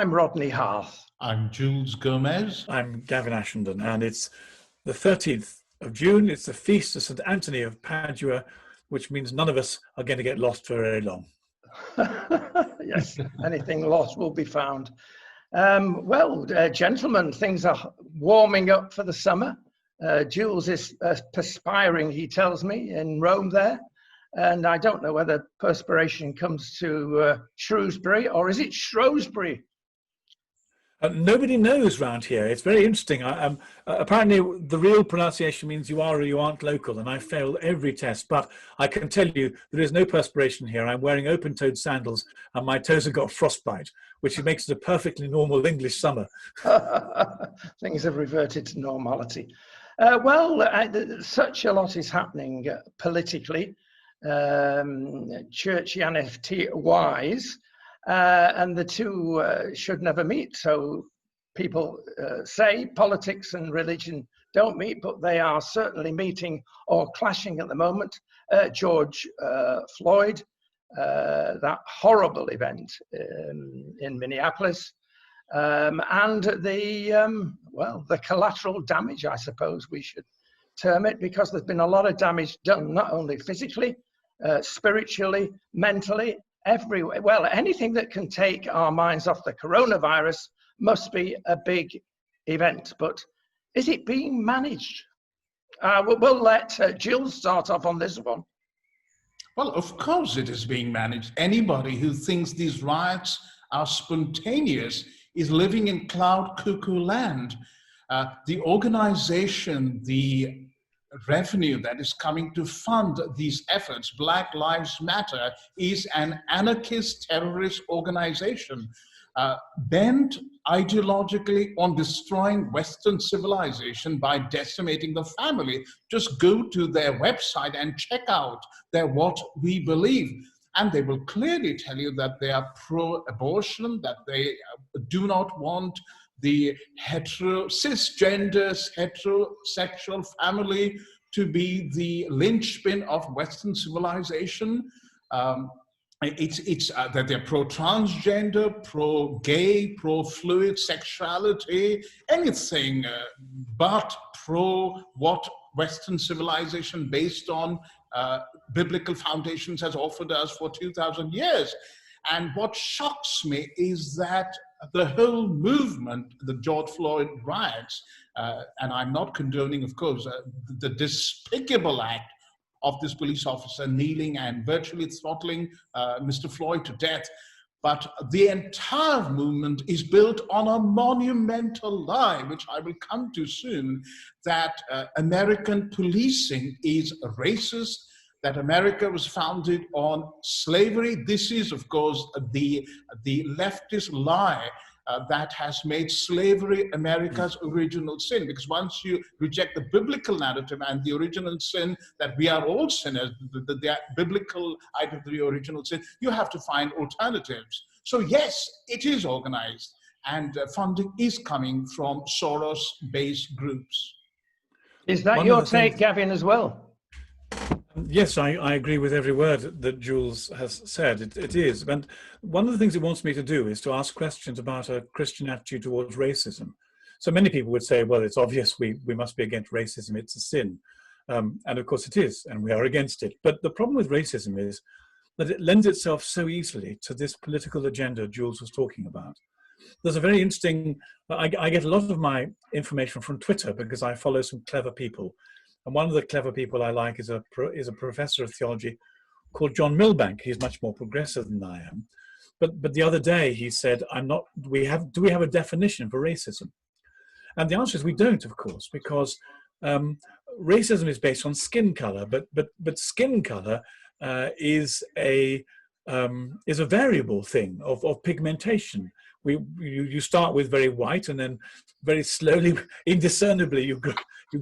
I'm Rodney Hearth. I'm Jules Gomes. I'm Gavin Ashenden, and it's the 13th of June. It's the feast of St. Anthony of Padua, which means none of us are going to get lost for very long. Yes, anything lost will be found. Gentlemen, things are warming up for the summer. Jules is perspiring, he tells me, in Rome there. And I don't know whether perspiration comes to Shrewsbury, or is it Shrewsbury? Nobody knows round here. It's very interesting. Apparently, the real pronunciation means you are or you aren't local, and I failed every test. But I can tell you there is no perspiration here. I'm wearing open-toed sandals, and my toes have got frostbite, which makes it a perfectly normal English summer. Things have reverted to normality. Such a lot is happening politically, Churchianity-wise. And the two should never meet. So people say politics and religion don't meet, but they are certainly meeting or clashing at the moment. George Floyd, that horrible event in Minneapolis, and the collateral damage, I suppose we should term it, because there's been a lot of damage done, not only physically, spiritually, mentally, everywhere. Well, anything that can take our minds off the coronavirus must be a big event. But is it being managed? We'll let Jules start off on this one. Well, of course it is being managed. Anybody who thinks these riots are spontaneous is living in cloud cuckoo land. The organization, the revenue that is coming to fund these efforts, Black Lives Matter, is an anarchist terrorist organization bent ideologically on destroying Western civilization by decimating the family. Just go to their website and check out their What We Believe, and they will clearly tell you that they are pro-abortion, that they do not want the cisgender, heterosexual family to be the linchpin of Western civilization. It's that they're pro-transgender, pro-gay, pro-fluid sexuality, anything but pro what Western civilization based on biblical foundations has offered us for 2,000 years. And what shocks me is that the whole movement, the George Floyd riots, and I'm not condoning, of course, the despicable act of this police officer kneeling and virtually throttling Mr. Floyd to death, but the entire movement is built on a monumental lie, which I will come to soon, that American policing is racist, that America was founded on slavery. This is, of course, the leftist lie that has made slavery America's original sin. Because once you reject the biblical narrative and the original sin, that we are all sinners, the biblical idea of the original sin, you have to find alternatives. So yes, it is organized, and funding is coming from Soros-based groups. Is that your take, Gavin, as well? Yes, I agree with every word that Jules has said. It is. And one of the things it wants me to do is to ask questions about a Christian attitude towards racism. So many people would say, well, it's obvious we must be against racism. It's a sin. And of course it is, and we are against it. But the problem with racism is that it lends itself so easily to this political agenda Jules was talking about. There's a very interesting, I get a lot of my information from Twitter because I follow some clever people. And one of the clever people I like is a professor of theology called John Milbank. He's much more progressive than I am. But the other day he said, do we have a definition for racism? And the answer is we don't, of course, because racism is based on skin color, but skin color is a variable thing of pigmentation. You start with very white, and then very slowly, indiscernibly, you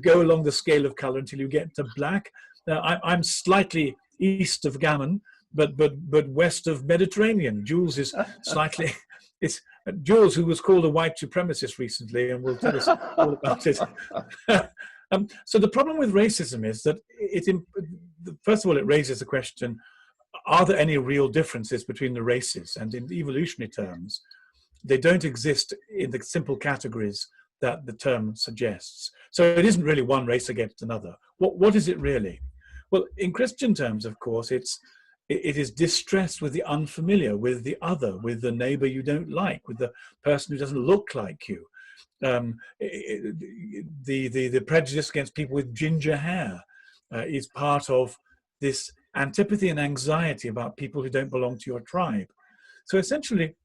go along the scale of color until you get to black. I'm slightly east of Gavin, but west of Mediterranean. Jules is slightly. It's Jules, who was called a white supremacist recently, and will tell us all about it. So the problem with racism is that first of all, it raises the question: are there any real differences between the races? And in evolutionary terms, they don't exist in the simple categories that the term suggests. So it isn't really one race against another. What is it really? Well, in Christian terms, of course, it is distress with the unfamiliar, with the other, with the neighbor you don't like, with the person who doesn't look like you. The prejudice against people with ginger hair is part of this antipathy and anxiety about people who don't belong to your tribe. So essentially,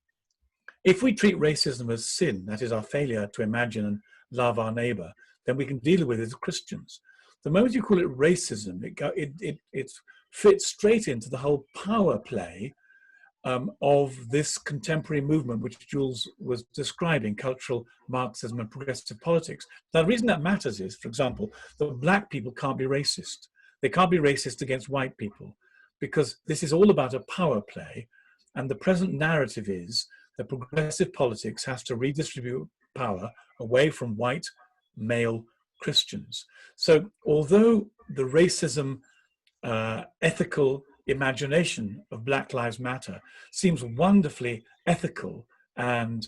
if we treat racism as sin, that is our failure to imagine and love our neighbor, then we can deal with it as Christians. The moment you call it racism, it fits straight into the whole power play of this contemporary movement, which Jules was describing, cultural Marxism and progressive politics. Now, the reason that matters is, for example, that black people can't be racist. They can't be racist against white people, because this is all about a power play. And the present narrative is that progressive politics has to redistribute power away from white male Christians. So although the racism ethical imagination of Black Lives Matter seems wonderfully ethical and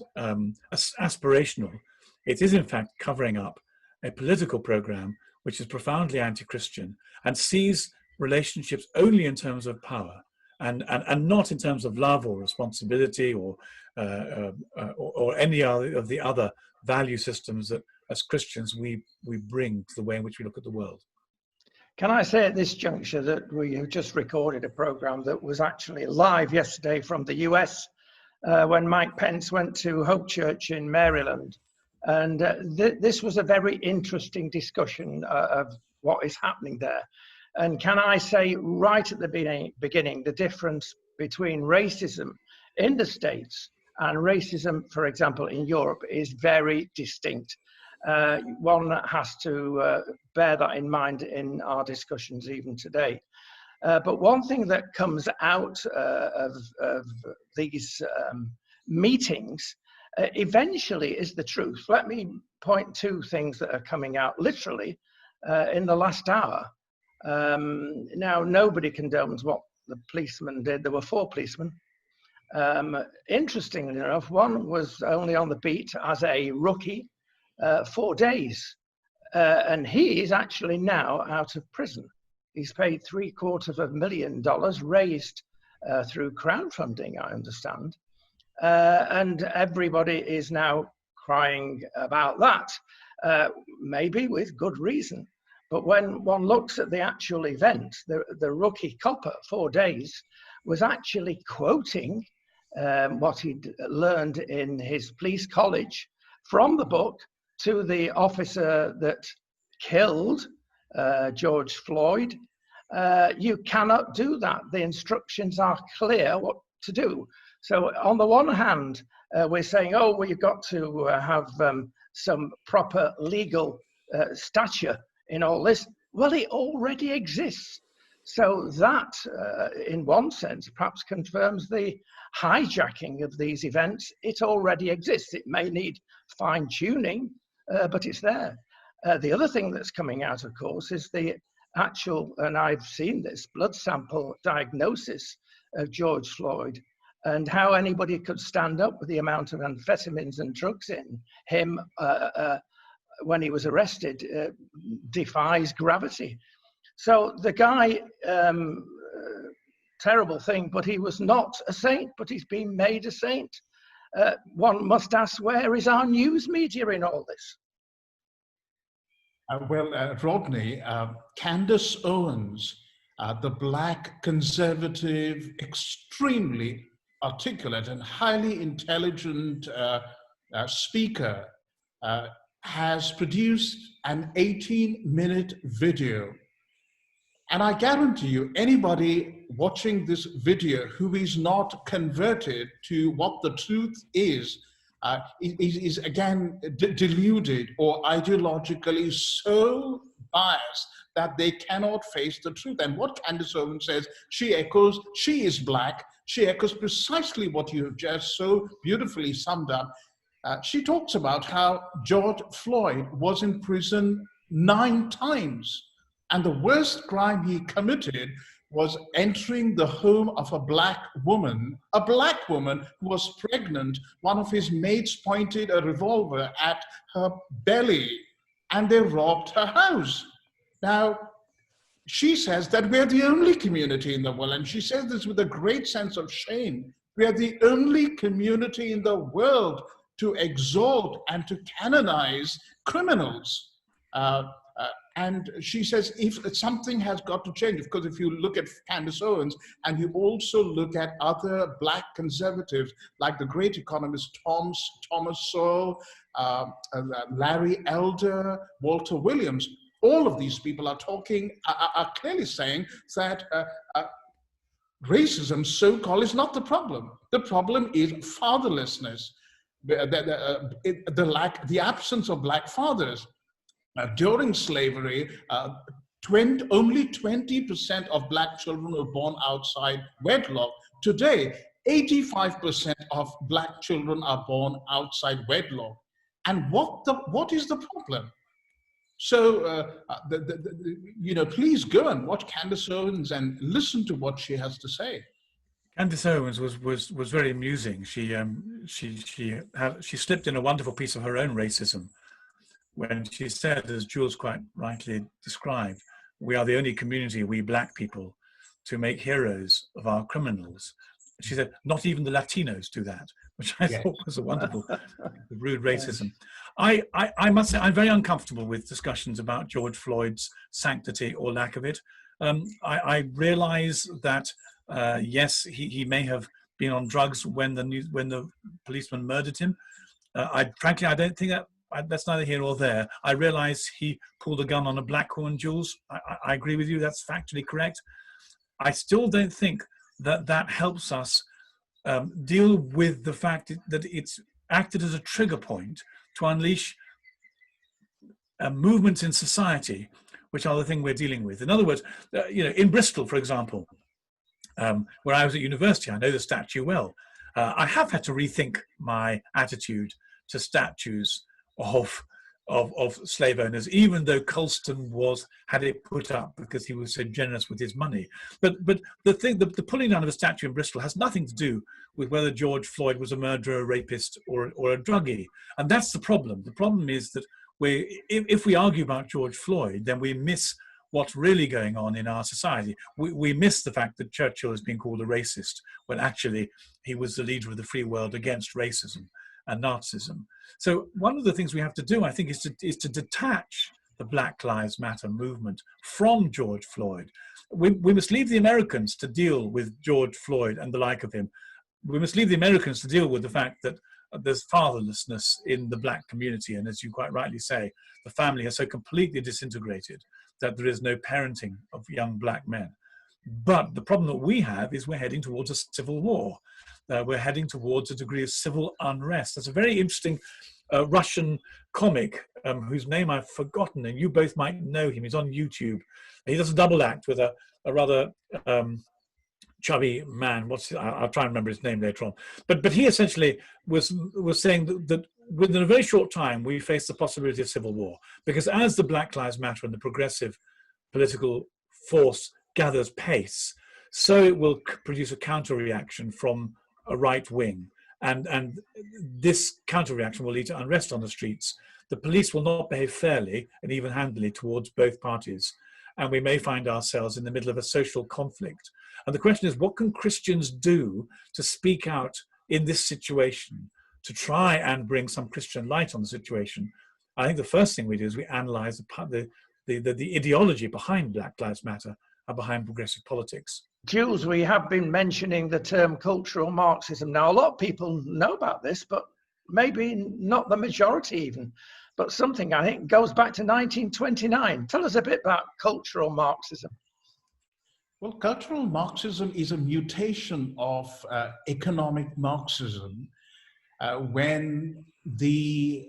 aspirational, it is in fact covering up a political program which is profoundly anti-Christian and sees relationships only in terms of power and not in terms of love or responsibility or any of the other value systems that as Christians we bring to the way in which we look at the world. Can I say at this juncture that we have just recorded a program that was actually live yesterday from the US when Mike Pence went to Hope Church in Maryland. And this was a very interesting discussion of what is happening there. And can I say right at the beginning, the difference between racism in the States and racism, for example, in Europe is very distinct. One has to bear that in mind in our discussions even today. But one thing that comes out of these meetings eventually is the truth. Let me point to things that are coming out literally in the last hour. Now, nobody condones what the policeman did. There were 4 policemen. Interestingly enough, one was only on the beat as a rookie 4 days. And he is actually now out of prison. He's paid $750,000 raised through crowdfunding, I understand. And everybody is now crying about that, maybe with good reason. But when one looks at the actual event, the rookie copper, 4 days, was actually quoting what he'd learned in his police college from the book to the officer that killed George Floyd. You cannot do that. The instructions are clear what to do. So on the one hand, we're saying, oh, well, you've got to have some proper legal stature in all this. Well, it already exists. So that, in one sense, perhaps confirms the hijacking of these events. It already exists. It may need fine-tuning, but it's there. The other thing that's coming out, of course, is the actual, and I've seen this, blood sample diagnosis of George Floyd, and how anybody could stand up with the amount of amphetamines and drugs in him when he was arrested defies gravity. So the guy, terrible thing, but he was not a saint, but he's been made a saint. One must ask, where is our news media in all this? Rodney, Candace Owens, the Black conservative, extremely articulate and highly intelligent speaker, has produced an 18-minute video. And I guarantee you, anybody watching this video who is not converted to what the truth is again deluded or ideologically so biased that they cannot face the truth. And what Candace Owens says, she echoes, she is Black, she echoes precisely what you have just so beautifully summed up. She talks about how George Floyd was in prison 9 times. And the worst crime he committed was entering the home of a black woman who was pregnant. One of his mates pointed a revolver at her belly and they robbed her house. Now, she says that we're the only community in the world, and she says this with a great sense of shame. We are the only community in the world to exalt and to canonize criminals. And she says, if something has got to change, because if you look at Candace Owens and you also look at other black conservatives, like the great economist Thomas Sowell, Larry Elder, Walter Williams, all of these people are clearly saying that racism, so-called, is not the problem. The problem is fatherlessness, the absence of black fathers. During slavery, only 20% of black children were born outside wedlock. Today, 85% of black children are born outside wedlock. And what is the problem? So, please go and watch Candace Owens and listen to what she has to say. Candace Owens was very amusing. She slipped in a wonderful piece of her own racism when she said, as Jules quite rightly described, we are the only community, we black people, to make heroes of our criminals. She said, not even the Latinos do that, which I thought was a wonderful, rude racism. I must say, I'm very uncomfortable with discussions about George Floyd's sanctity or lack of it. I realize that, yes, he may have been on drugs when the policeman murdered him. Frankly, I don't think that's neither here nor there. I realize he pulled a gun on a black woman, Jules. I agree with you, that's factually correct. I still don't think that helps us deal with the fact that it's acted as a trigger point to unleash movements in society, which are the thing we're dealing with. In other words, in Bristol, for example, where I was at university, I know the statue well. I have had to rethink my attitude to statues of slave owners, even though Colston had it put up because he was so generous with his money. But the pulling down of a statue in Bristol has nothing to do with whether George Floyd was a murderer, a rapist, or a druggie. And that's the problem. The problem is that if we argue about George Floyd, then we miss what's really going on in our society. We miss the fact that Churchill has been called a racist, when actually he was the leader of the free world against racism and Nazism. So one of the things we have to do, I think, is to detach the Black Lives Matter movement from George Floyd. We must leave the Americans to deal with George Floyd and the like of him. We must leave the Americans to deal with the fact that there's fatherlessness in the black community. And as you quite rightly say, the family has so completely disintegrated that there is no parenting of young black men. But the problem that we have is we're heading towards a civil war. We're heading towards a degree of civil unrest. There's a very interesting Russian comic whose name I've forgotten, and you both might know him. He's on YouTube. He does a double act with a rather chubby man. I'll try and remember his name later on. But he essentially was saying that within a very short time we face the possibility of civil war, because as the Black Lives Matter and the progressive political force gathers pace, so it will produce a counter-reaction from a right wing, and this counter-reaction will lead to unrest on the streets. The police will not behave fairly and even-handedly towards both parties, and we may find ourselves in the middle of a social conflict. And the question is, what can Christians do to speak out in this situation, to try and bring some Christian light on the situation? I think the first thing we do is we analyze the ideology behind Black Lives Matter and behind progressive politics. Jules, we have been mentioning the term cultural Marxism. Now, a lot of people know about this, but maybe not the majority even. But something, I think, goes back to 1929. Tell us a bit about cultural Marxism. Well, cultural Marxism is a mutation of economic Marxism when the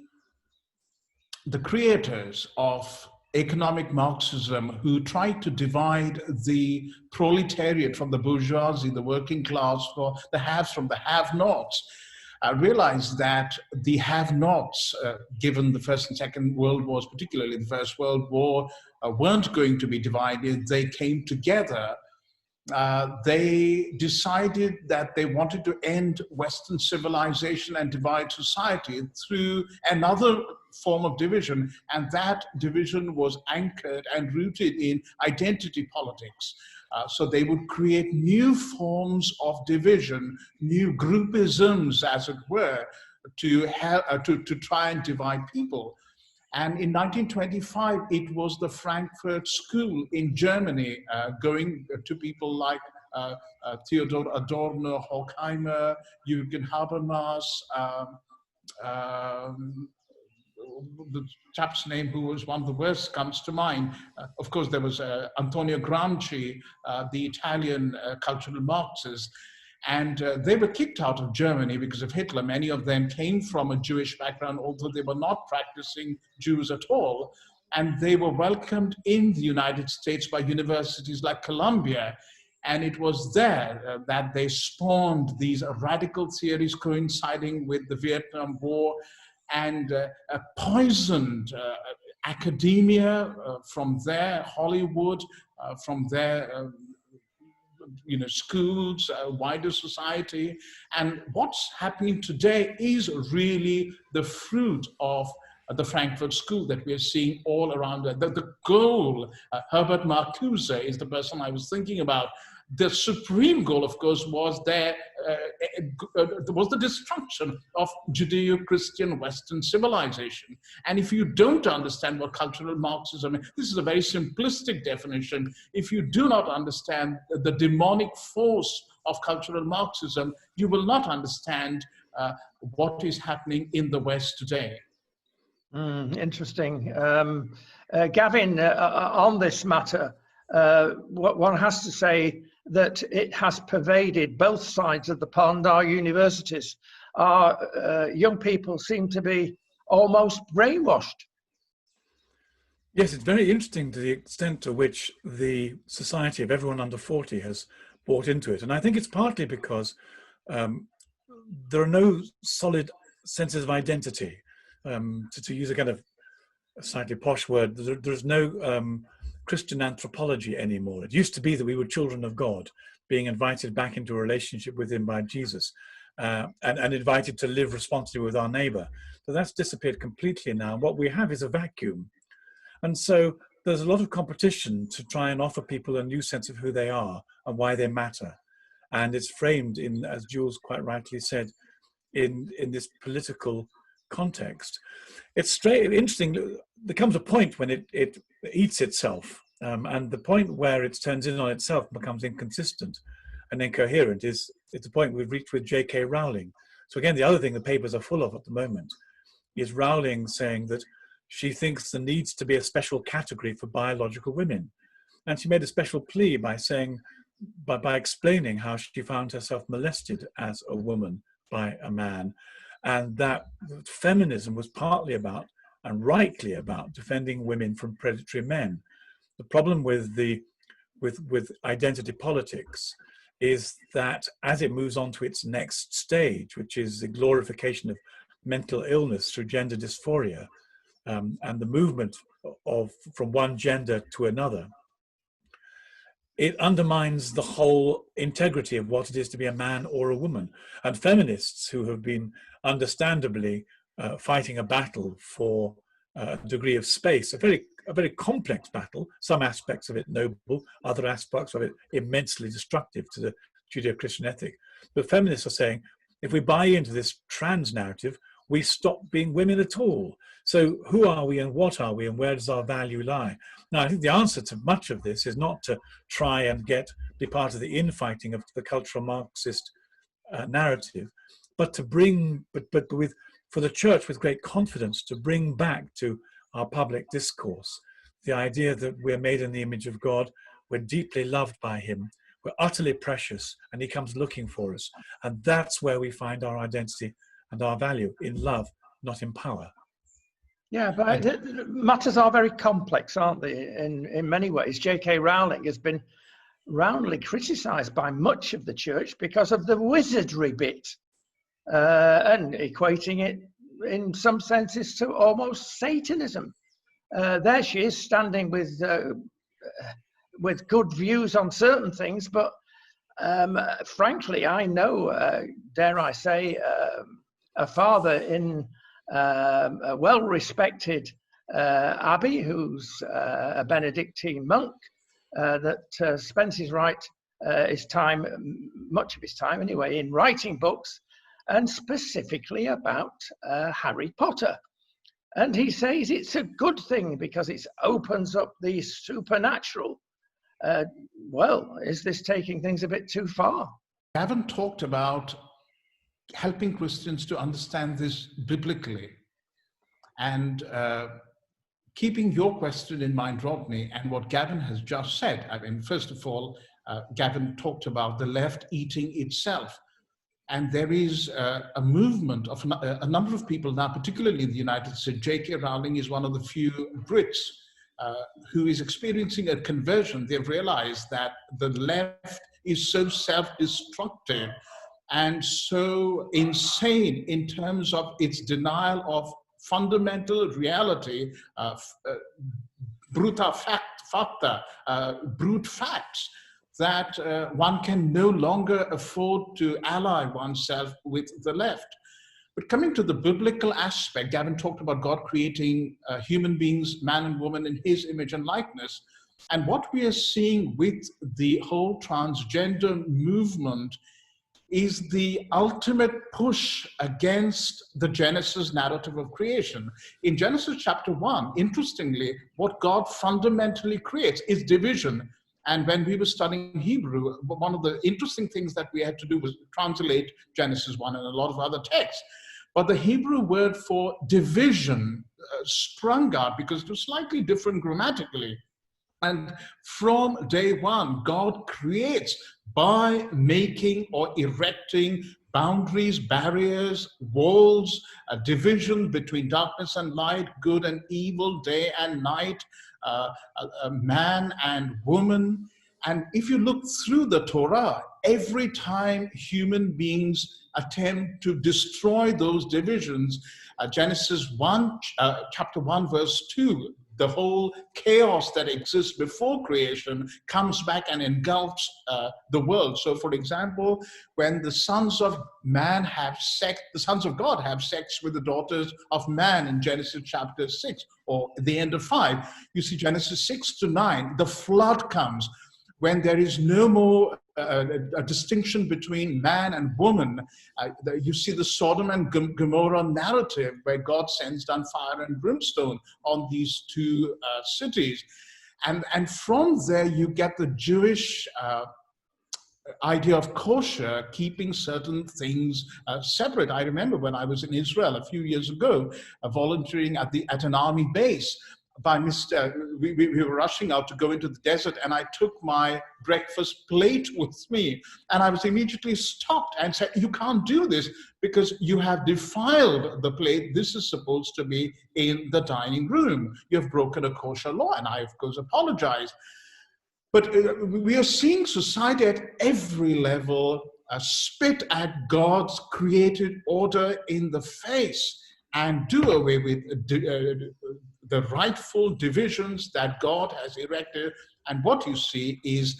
creators of economic Marxism, who tried to divide the proletariat from the bourgeoisie, the working class, for the haves from the have-nots, realized that the have-nots, given the First and Second World Wars, particularly the First World War, weren't going to be divided. They came together they decided that they wanted to end Western civilization and divide society through another form of division, and that division was anchored and rooted in identity politics. So they would create new forms of division, new groupisms, as it were, to try and divide people. And in 1925, it was the Frankfurt School in Germany, going to people like Theodor Adorno, Horkheimer, Jürgen Habermas, the chap's name who was one of the worst comes to mind. Of course, there was Antonio Gramsci, the Italian cultural Marxist, and they were kicked out of Germany because of Hitler. Many of them came from a Jewish background, although they were not practicing Jews at all. And they were welcomed in the United States by universities like Columbia. And it was there that they spawned these radical theories coinciding with the Vietnam War, and poisoned academia from there, Hollywood, from there, schools, wider society. And what's happening today is really the fruit of the Frankfurt School that we are seeing all around. The goal, Herbert Marcuse is the person I was thinking about. The supreme goal, of course, was the destruction of Judeo-Christian Western civilization. And if you don't understand what cultural Marxism is, this is a very simplistic definition. If you do not understand the demonic force of cultural Marxism, you will not understand what is happening in the West today. Interesting. Gavin, on this matter, what one has to say that it has pervaded both sides of the pond. Our universities, our young people seem to be almost brainwashed. Yes, it's very interesting to the extent to which the society of everyone under 40 has bought into it. And I think it's partly because there are no solid senses of identity. To use a kind of a slightly posh word, there's no Christian anthropology anymore. It used to be that we were children of God, being invited back into a relationship with him by Jesus, and invited to live responsibly with our neighbor. So that's disappeared completely now. What we have is a vacuum. And so there's a lot of competition to try and offer people a new sense of who they are and why they matter. And it's framed in, as Jules quite rightly said, in this political context. It's interesting. There comes a point when it eats itself, and the point where it turns in on itself becomes inconsistent and incoherent is the point we've reached with J.K. Rowling. So again, the other thing the papers are full of at the moment is Rowling saying that she thinks there needs to be a special category for biological women, and she made a special plea by saying, by explaining how she found herself molested as a woman by a man, and that feminism was partly about, and rightly about, defending women from predatory men. The problem with identity politics is that as it moves on to its next stage, which is the glorification of mental illness through gender dysphoria, and the movement from one gender to another, it undermines the whole integrity of what it is to be a man or a woman. And feminists who have been understandably fighting a battle for a degree of space, a very complex battle, some aspects of it noble, other aspects of it immensely destructive to the Judeo-Christian ethic. But feminists are saying, if we buy into this trans narrative, we stop being women at all. So who are we and what are we and where does our value lie? Now, I think the answer to much of this is not to try and be part of the infighting of the cultural Marxist narrative, but to bring, for the church with great confidence, to bring back to our public discourse the idea that we're made in the image of God, we're deeply loved by him, we're utterly precious, and he comes looking for us. And that's where we find our identity and our value, in love, not in power. Yeah, but matters are very complex, aren't they, in many ways. J.K. Rowling has been roundly criticised by much of the church because of the wizardry bit, and equating it in some senses to almost Satanism. There she is standing with good views on certain things, but Frankly, I know, dare I say, a father in a well-respected abbey who's a Benedictine monk that spends his time, much of his time anyway, in writing books, and specifically about Harry Potter. And he says it's a good thing because it opens up the supernatural. Well, is this taking things a bit too far? Gavin talked about helping Christians to understand this biblically. And keeping your question in mind, Rodney, and what Gavin has just said. I mean, first of all, Gavin talked about the left eating itself. And there is a movement of a number of people now, particularly in the United States. J.K. Rowling is one of the few Brits who is experiencing a conversion. They've realized that the left is so self-destructive and so insane in terms of its denial of fundamental reality, brute facts, that one can no longer afford to ally oneself with the left. But coming to the biblical aspect, Gavin talked about God creating human beings, man and woman, in his image and likeness. And what we are seeing with the whole transgender movement is the ultimate push against the Genesis narrative of creation. In Genesis chapter 1, interestingly, what God fundamentally creates is division. And when we were studying Hebrew, one of the interesting things that we had to do was translate Genesis 1 and a lot of other texts. But the Hebrew word for division sprung out because it was slightly different grammatically. And from day one, God creates by making or erecting boundaries, barriers, walls, a division between darkness and light, good and evil, day and night, man and woman. And if you look through the Torah, every time human beings attempt to destroy those divisions, Genesis 1, chapter 1, verse 2, the whole chaos that exists before creation comes back and engulfs the world. So, for example, when the sons of man have sex, the sons of God have sex with the daughters of man in Genesis chapter 6 or the end of 5, you see Genesis 6 to 9, the flood comes. When there is no more a distinction between man and woman, you see the Sodom and Gomorrah narrative where God sends down fire and brimstone on these two cities. And from there you get the Jewish idea of kosher, keeping certain things separate. I remember when I was in Israel a few years ago, volunteering at an army base. By mistake, we were rushing out to go into the desert, and I took my breakfast plate with me, and I was immediately stopped and said, "You can't do this because you have defiled the plate. This is supposed to be in the dining room. You have broken a kosher law." And I, of course, apologized. But we are seeing society at every level spit at God's created order in the face and do away with the rightful divisions that God has erected. And what you see is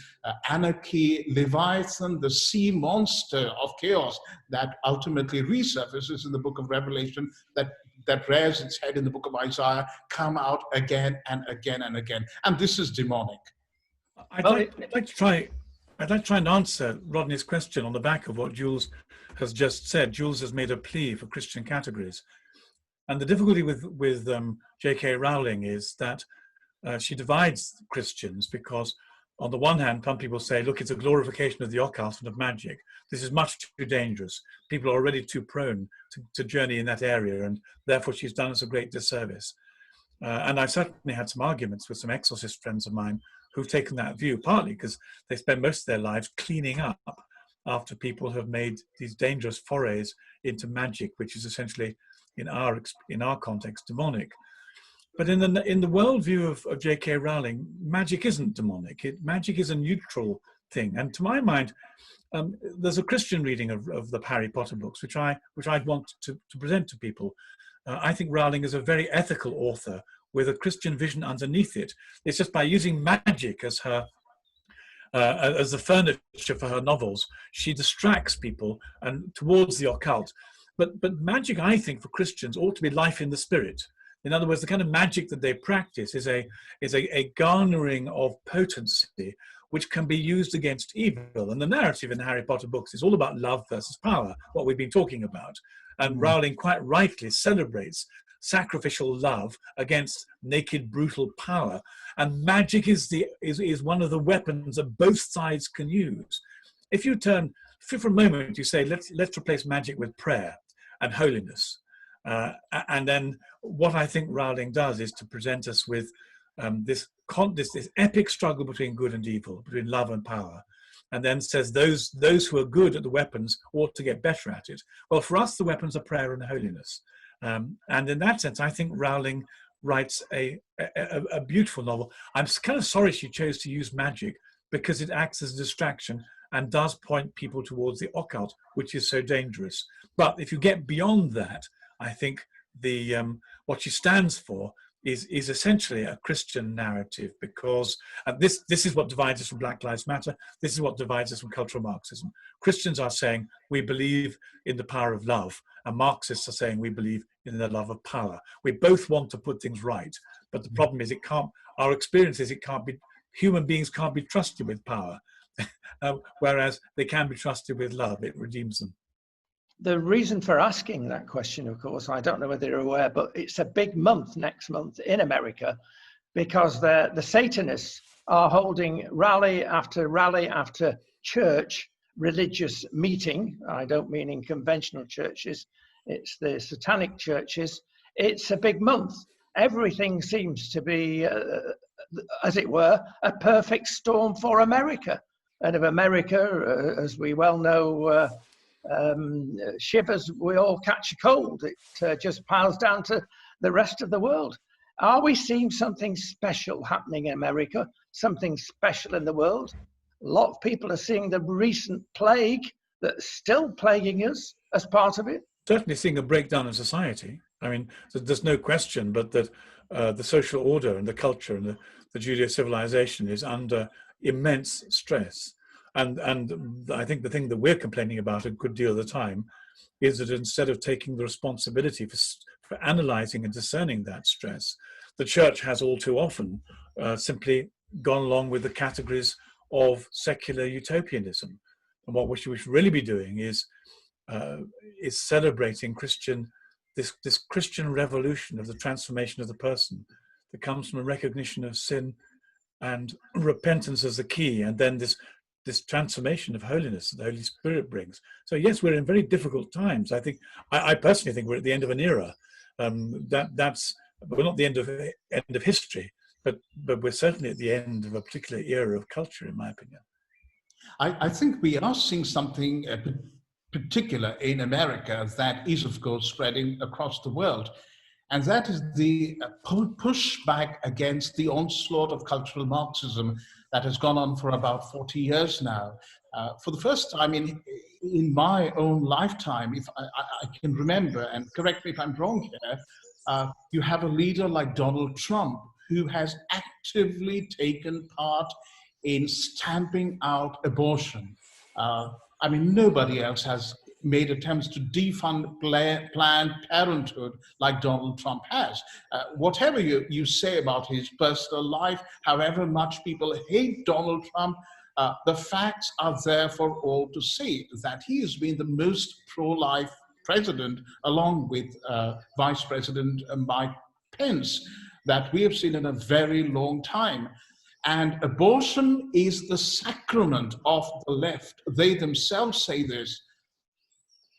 anarchy, Leviathan, the sea monster of chaos that ultimately resurfaces in the book of Revelation, that rears its head in the book of Isaiah, come out again and again and again. And this is demonic. I'd like to try and answer Rodney's question on the back of what Jules has just said. Jules has made a plea for Christian categories. And the difficulty with J.K. Rowling is that she divides Christians because, on the one hand, some people say, look, it's a glorification of the occult and of magic. This is much too dangerous. People are already too prone to journey in that area, and therefore she's done us a great disservice. And I've certainly had some arguments with some exorcist friends of mine who've taken that view, partly because they spend most of their lives cleaning up after people have made these dangerous forays into magic, which is essentially, in our context, demonic. But in the worldview of J.K. Rowling, magic isn't demonic. Magic is a neutral thing. And to my mind, there's a Christian reading of the Harry Potter books, which I'd want to present to people. I think Rowling is a very ethical author with a Christian vision underneath it. It's just by using magic as her as the furniture for her novels. She distracts people and towards the occult. But magic, I think, for Christians ought to be life in the spirit. In other words, the kind of magic that they practice is a garnering of potency which can be used against evil. And the narrative in the Harry Potter books is all about love versus power, what we've been talking about. And Rowling quite rightly celebrates sacrificial love against naked, brutal power. And magic is one of the weapons that both sides can use. If for a moment you say, let's replace magic with prayer and holiness. And then what I think Rowling does is to present us with this epic struggle between good and evil, between love and power, and then says those who are good at the weapons ought to get better at it. Well, for us, the weapons are prayer and holiness. And in that sense, I think Rowling writes a beautiful novel. I'm kind of sorry she chose to use magic, because it acts as a distraction and does point people towards the occult, which is so dangerous. But if you get beyond that, I think what she stands for is essentially a Christian narrative, because this is what divides us from Black Lives Matter. This is what divides us from cultural Marxism. Christians are saying we believe in the power of love, and Marxists are saying we believe in the love of power. We both want to put things right, but the problem is our experience is human beings can't be trusted with power, whereas they can be trusted with love. It redeems them. The reason for asking that question, of course, I don't know whether you're aware, but it's a big month next month in America, because the Satanists are holding rally after church religious meeting. I don't mean in conventional churches, it's the satanic churches. It's a big month. Everything seems to be, as it were, a perfect storm for America. And if America, as we well know, shivers, we all catch a cold. It just piles down to the rest of the world. Are we seeing something special happening in America? Something special in the world? A lot of people are seeing the recent plague that's still plaguing us as part of it. Certainly seeing a breakdown in society. I mean, there's no question, but that the social order and the culture and the Judeo-civilization is under immense stress. And I think the thing that we're complaining about a good deal of the time is that instead of taking the responsibility for analysing and discerning that stress, the church has all too often simply gone along with the categories of secular utopianism. And what we should really be doing is celebrating this Christian revolution of the transformation of the person that comes from a recognition of sin and repentance as the key, and then this transformation of holiness that the Holy Spirit brings. So yes, we're in very difficult times. I personally think we're at the end of an era. We're not the end of history, but we're certainly at the end of a particular era of culture, in my opinion. I think we are seeing something particular in America that is, of course, spreading across the world. And that is the pushback against the onslaught of cultural Marxism that has gone on for about 40 years now. For the first time in my own lifetime, if I can remember, and correct me if I'm wrong here, you have a leader like Donald Trump, who has actively taken part in stamping out abortion. Nobody else has made attempts to defund Planned Parenthood like Donald Trump has. Whatever you say about his personal life, however much people hate Donald Trump, the facts are there for all to see, that he has been the most pro-life president, along with Vice President Mike Pence, that we have seen in a very long time. And abortion is the sacrament of the left. They themselves say this.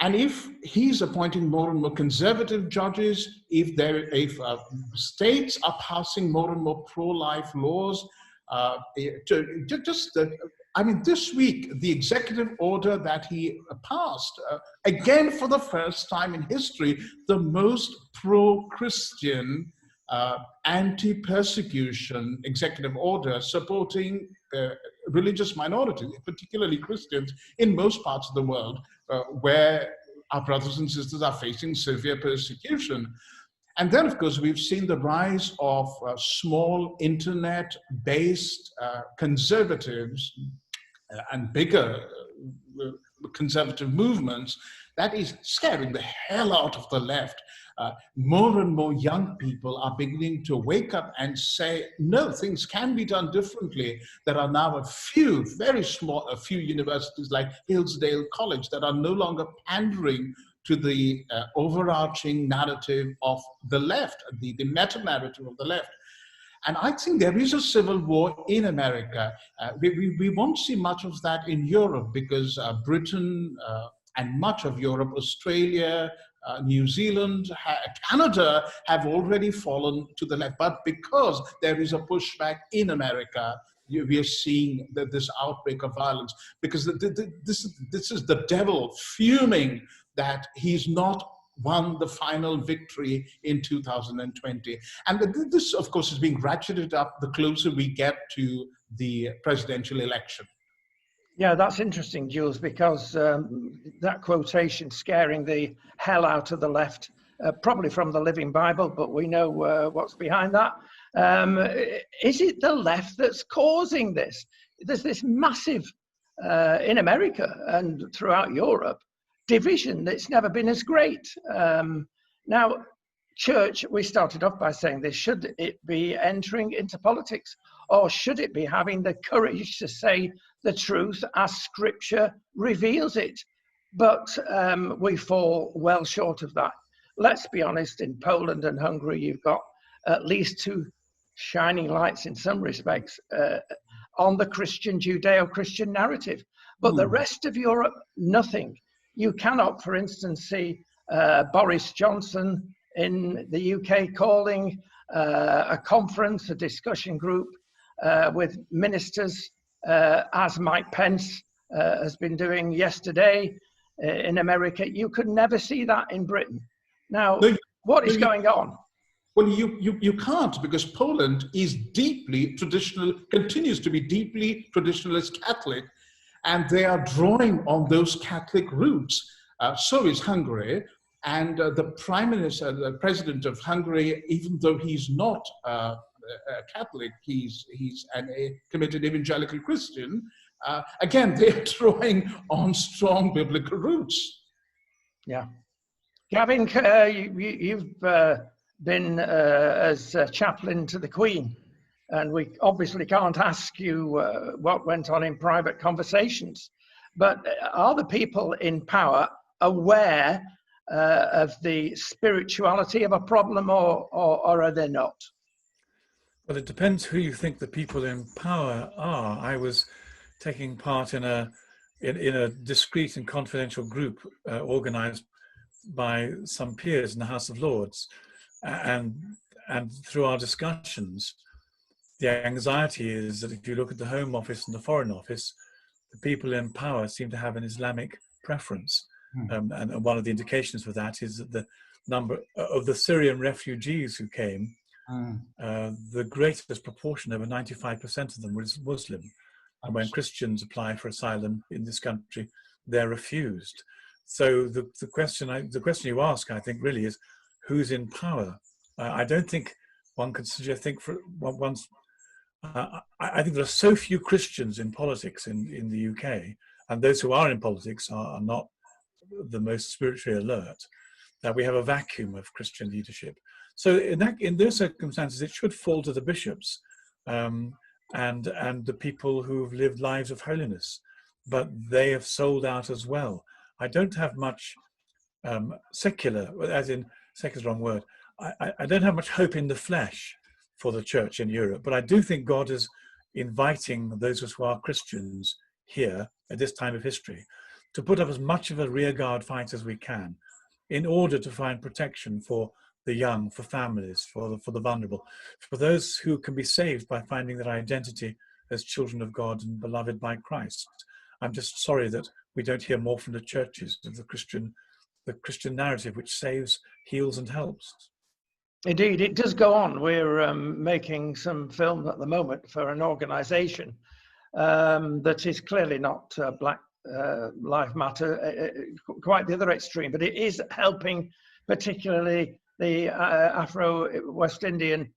And if he's appointing more and more conservative judges, if states are passing more and more pro-life laws, this week, the executive order that he passed, again for the first time in history, the most pro-Christian anti-persecution executive order supporting religious minorities, particularly Christians, in most parts of the world where our brothers and sisters are facing severe persecution. And then, of course, we've seen the rise of small internet-based conservatives and bigger conservative movements, that is scaring the hell out of the left. More and more young people are beginning to wake up and say, no, things can be done differently. There are now a few, very small, a few universities like Hillsdale College that are no longer pandering to the overarching narrative of the left, the meta-narrative of the left. And I think there is a civil war in America. We won't see much of that in Europe because Britain and much of Europe, Australia, New Zealand, Canada have already fallen to the left. But because there is a pushback in America, we are seeing this outbreak of violence, because this is the devil fuming that he's not won the final victory in 2020. And this, of course, is being ratcheted up the closer we get to the presidential election. Yeah, that's interesting, Jules, because that quotation, scaring the hell out of the left, probably from the Living Bible, but we know what's behind that. Is it the left that's causing this? There's this massive, in America and throughout Europe, division that's never been as great. Now, church, we started off by saying this, should it be entering into politics, or should it be having the courage to say the truth as scripture reveals it? But we fall well short of that. Let's be honest, in Poland and Hungary, you've got at least two shining lights in some respects on the Christian, Judeo-Christian narrative. But the rest of Europe, nothing. You cannot, for instance, see Boris Johnson in the UK calling a conference, a discussion group with ministers, as Mike Pence has been doing yesterday in America. You could never see that in Britain. Now, what is going on? Well, you can't, because Poland is deeply traditional, continues to be deeply traditionalist Catholic, and they are drawing on those Catholic roots. So is Hungary. And the Prime Minister, the President of Hungary, even though he's not a Catholic, he's a committed evangelical Christian, again, they're drawing on strong biblical roots. Yeah. Gavin, you've been as chaplain to the Queen, and we obviously can't ask you what went on in private conversations, but are the people in power aware of the spirituality of a problem, or are they not? Well, it depends who you think the people in power are. I was taking part in a discreet and confidential group organized by some peers in the House of Lords, and through our discussions, the anxiety is that if you look at the Home Office and the Foreign Office, the people in power seem to have an Islamic preference. And one of the indications for that is that the number of the Syrian refugees who came, the greatest proportion, over 95% of them, was Muslim. And when Christians apply for asylum in this country, they're refused. So the question you ask, I think, really is who's in power. I don't think one could suggest. I think there are so few Christians in politics in the UK, and those who are in politics are not the most spiritually alert, that we have a vacuum of Christian leadership. So in those circumstances, it should fall to the bishops and the people who've lived lives of holiness, but they have sold out as well. I don't have much secular, as in secular is the wrong word, I don't have much hope in the flesh for the church in Europe, but I do think God is inviting those of us who are Christians here at this time of history to put up as much of a rearguard fight as we can in order to find protection for the young, for families, for the vulnerable, for those who can be saved by finding their identity as children of God and beloved by Christ. I'm just sorry that we don't hear more from the churches of the Christian narrative, which saves, heals, and helps. Indeed, it does go on. We're making some film at the moment for an organisation that is clearly not Black Lives Matter, quite the other extreme, but it is helping particularly the Afro-West Indian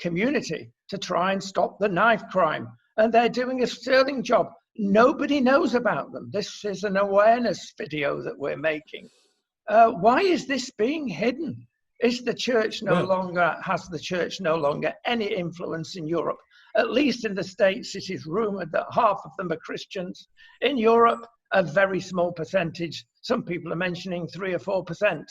community to try and stop the knife crime. And they're doing a sterling job. nobody knows about them. This is an awareness video that we're making. Why is this being hidden? Is the church has the church no longer any influence in Europe? At least in the States, it is rumored that half of them are Christians. In Europe, a very small percentage. Some people are mentioning 3 or 4%.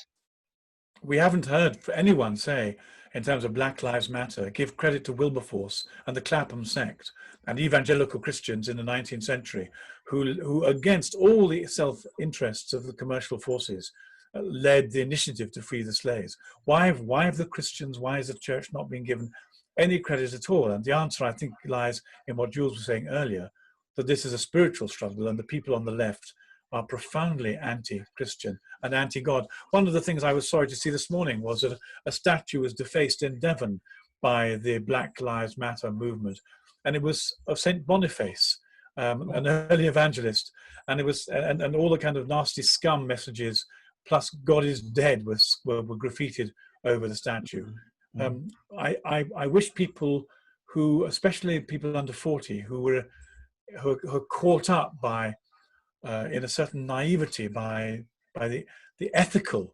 We haven't heard anyone say, in terms of Black Lives Matter, give credit to Wilberforce and the Clapham sect and evangelical Christians in the 19th century, who against all the self-interests of the commercial forces, led the initiative to free the slaves. Why have the Christians, why is the church not being given any credit at all? And the answer, I think, lies in what Jules was saying earlier, that this is a spiritual struggle and the people on the left are profoundly anti-Christian and anti-God. One of the things I was sorry to see this morning was that a statue was defaced in Devon by the Black Lives Matter movement, and it was of Saint Boniface, an early evangelist, and it was and all the kind of nasty scum messages plus God is dead were graffitied over the statue. I wish people who, especially people under 40, who are caught up by, in a certain naivety, by the ethical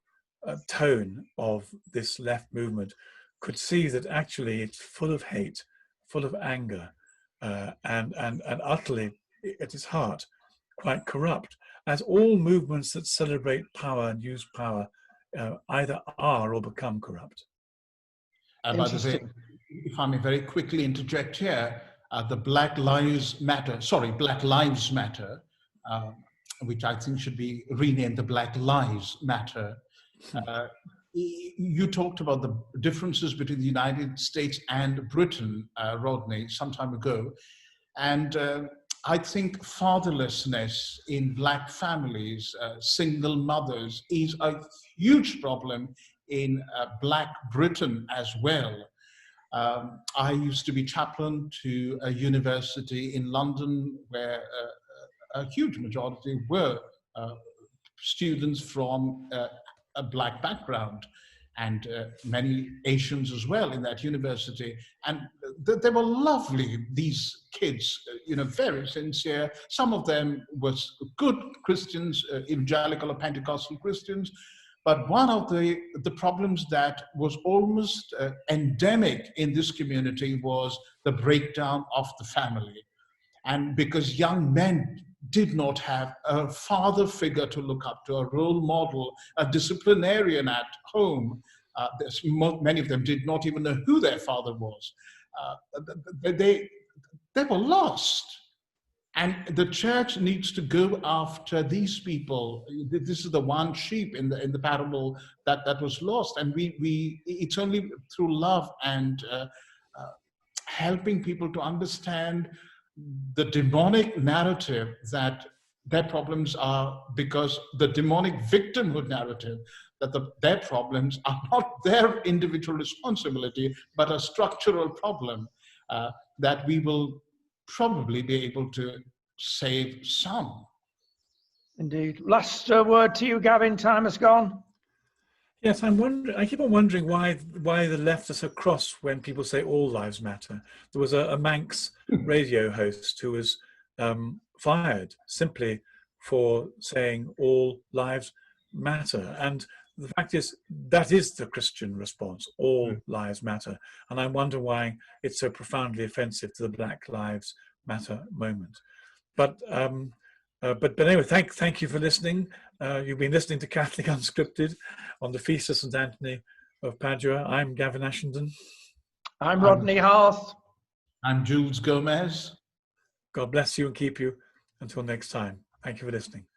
tone of this left movement, could see that actually it's full of hate, full of anger, and utterly, at its heart, quite corrupt, as all movements that celebrate power and use power either are or become corrupt. By the way, if I may very quickly interject here, the Black Lives Matter, which I think should be renamed the Black Lives Matter. You talked about the differences between the United States and Britain, Rodney, some time ago. And I think fatherlessness in Black families, single mothers, is a huge problem in Black Britain as well. I used to be chaplain to a university in London where a huge majority were students from a Black background, and many Asians as well in that university. And they were lovely, these kids, very sincere. Some of them was good Christians, evangelical or Pentecostal Christians. But one of the problems that was almost endemic in this community was the breakdown of the family. And because young men did not have a father figure to look up to, a role model, a disciplinarian at home, many of them did not even know who their father was. They were lost. And the church needs to go after these people. This is the one sheep in the parable that was lost. And it's only through love and helping people to understand the demonic narrative that their problems are, because the demonic victimhood narrative, that their problems are not their individual responsibility, but a structural problem, that we will probably be able to save some. Indeed. Last word to you, Gavin. Time has gone. Yes, I keep on wondering why the left are so cross when people say all lives matter. There was a Manx radio host who was fired simply for saying all lives matter. And the fact is, that is the Christian response, all lives matter. And I wonder why it's so profoundly offensive to the Black Lives Matter moment. But anyway, thank you for listening. You've been listening to Catholic Unscripted on the Feast of St. Anthony of Padua. I'm Gavin Ashenden. I'm Rodney Hearth. I'm Jules Gomes. God bless you and keep you until next time. Thank you for listening.